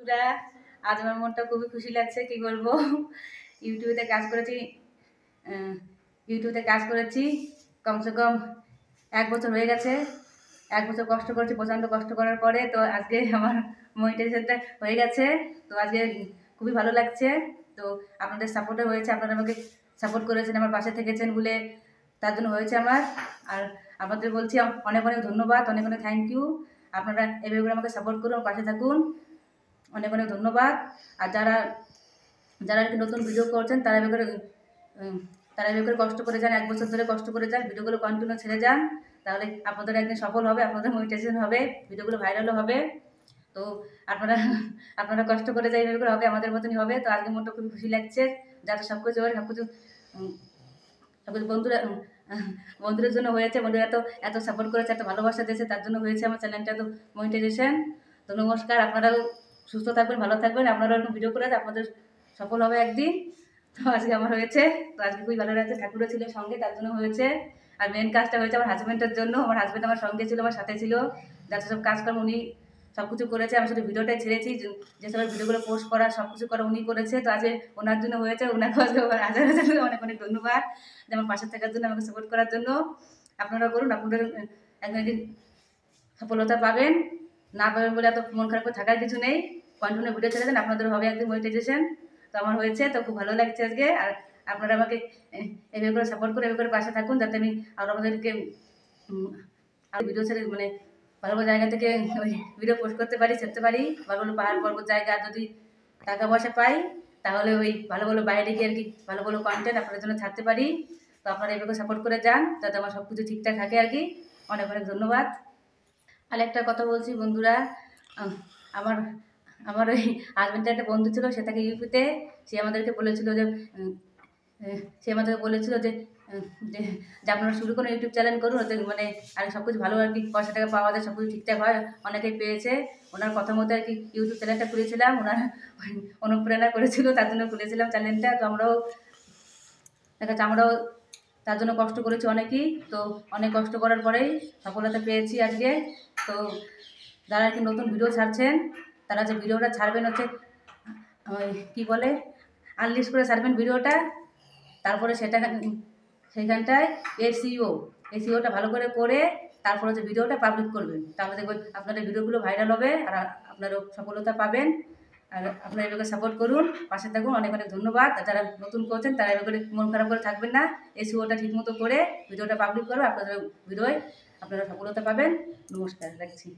বন্ধুরা, আজ আমার মনটা খুবই খুশি লাগছে। কি বলবো, ইউটিউবে কাজ করেছি। ইউটিউবে কাজ করেছি কমসে কম 1 বছর হয়ে গেছে। 1 বছর কষ্ট করেছি, প্রচণ্ড কষ্ট করার পরে তো আজকে আমার মনিটাইজেশনটা হয়ে গেছে। তো আজকে খুবই ভালো লাগছে। তো আপনাদের সাপোর্টে হয়েছে, আপনারা আমাকে সাপোর্ট করেছেন, আমার পাশে থেকেছেন বলে তার জন্য হয়েছে আমার। আর আপনাদের বলছি অনেক অনেক ধন্যবাদ, অনেক অনেক থ্যাংক ইউ। আপনারা এভাবে করে আমাকে সাপোর্ট করুন, পাশে থাকুন। অনেক অনেক ধন্যবাদ। আর যারা যারা আর কি নতুন ভিডিও করছেন তারা এভাবে করে কষ্ট করে যান, 1 বছর ধরে কষ্ট করে যান, ভিডিওগুলো কন্টিনিউ ছেড়ে যান, তাহলে আপনাদের একদিন সফল হবে, আপনাদের মনিটাইজেশন হবে, ভিডিওগুলো ভাইরালও হবে। তো আপনারা আপনারা কষ্ট করে যাই, এভাবে করে হবে, আমাদের মতনই হবে। তো আজকে মনটা খুবই খুশি লাগছে, যাতে সব কিছু সব কিছু বন্ধুদের জন্য হয়েছে। বন্ধুরা তো এত সাপোর্ট করেছে, এত ভালোবাসা দিয়েছে, তার জন্য হয়েছে আমার চ্যানেলটা তো মনিটাইজেশন। তো নমস্কার, আপনারাও সুস্থ থাকবেন, ভালো থাকবেন, আপনারাও এরকম ভিডিও করে আপনাদের সফল হবে একদিন। তো আজকে আমার হয়েছে, তো আজকে খুবই ভালো লাগছে, ঠাকুরও ছিল সঙ্গে, তার জন্য হয়েছে। আর মেন কাজটা হয়েছে আমার হাজব্যান্ডের জন্য। আমার হাজব্যান্ড আমার সঙ্গে ছিল, আমার সাথে ছিল, যাতে সব কাজকর্ম উনি সব কিছু করেছে। আমি শুধু ভিডিওটাই ছেড়েছি, যেসব ভিডিওগুলো পোস্ট করা সব কিছু করা উনি করেছে। তো আজকে ওনার জন্য হয়েছে, ওনাকে আজকে হাজার হাজার অনেক অনেক ধন্যবাদ যে আমার পাশে থাকার জন্য, আমাকে সাপোর্ট করার জন্য। আপনারা করুন, আপনাদের একদিন সফলতা পাবেন। না পাবেন বলে এত মন খারাপ করে থাকার কিছু নেই, কন্টিনিউ ভিডিও ছেড়ে দেন, আপনাদের হবে একদিন মনিটাইজেশন। তো আমার হয়েছে, তো খুব ভালো লাগছে আজকে। আর আপনারা আমাকে এভাবে করে সাপোর্ট করে এভাবে করে পাশে থাকুন, যাতে আমি আরও আমাদেরকে ভিডিও ছেড়ে মানে ভালো ভালো জায়গা থেকে ওই ভিডিও পোস্ট করতে পারি, ছেড়তে পারি। ভালো ভালো পাহাড় পর্বত জায়গা, যদি টাকা পয়সা পাই তাহলে ওই ভালো ভালো বাইরে গিয়ে আর কি ভালো ভালো কন্টেন্ট আপনাদের জন্য ছাড়তে পারি। তো আপনারা এভাবে সাপোর্ট করে যান, যাতে আমার সব কিছু ঠিকঠাক থাকে আর কি। অনেক অনেক ধন্যবাদ। আর একটা কথা বলছি বন্ধুরা, আমার আমার ওই হাজব্যান্ডের একটা বন্ধু ছিল, সে থাকে ইউপিতে। সে আমাদেরকে বলেছিল যে সে আমাদেরকে বলেছিল যে যে যে আপনারা শুরু করুন, ইউটিউব চ্যানেল করুন, ওতে মানে আর সব কিছু ভালো আর কি, পয়সা টাকা পাওয়া যায়, সব কিছু ঠিকঠাক হয়। অনেকেই পেয়েছে। ওনার কথা মতো আর কি ইউটিউব চ্যানেলটা খুলেছিলাম, ওনার অনুপ্রেরণা করেছিল, তার জন্য খুলেছিলাম চ্যানেলটা। তো আমরাও দেখাচ্ছে, আমরাও তার জন্য কষ্ট করেছি অনেকেই। তো অনেক কষ্ট করার পরেই সফলতা পেয়েছি আজকে। তো যারা আর কি নতুন ভিডিও ছাড়ছেন, তারা যে ভিডিওটা ছাড়বেন হচ্ছে ওই কী বলে, আনলিস্ট করে ছাড়বেন ভিডিওটা। তারপরে সেইখানটায় এসইওটা ভালো করে তারপরে হচ্ছে ভিডিওটা পাবলিক করবেন। তাহলে দেখবেন আপনাদের ভিডিওগুলো ভাইরাল হবে, আর আপনারও সফলতা পাবেন। আর আপনারা এভাবে সাপোর্ট করুন, পাশে থাকুন। অনেক অনেক ধন্যবাদ। আর যারা নতুন করছেন তারা এভাবে করে মন খারাপ করে থাকবেন না, এসইওটা ঠিকমতো করে ভিডিওটা পাবলিক করবে, আপনাদের ভিডিওয় আপনারা সফলতা পাবেন। নমস্কার, রাখছি।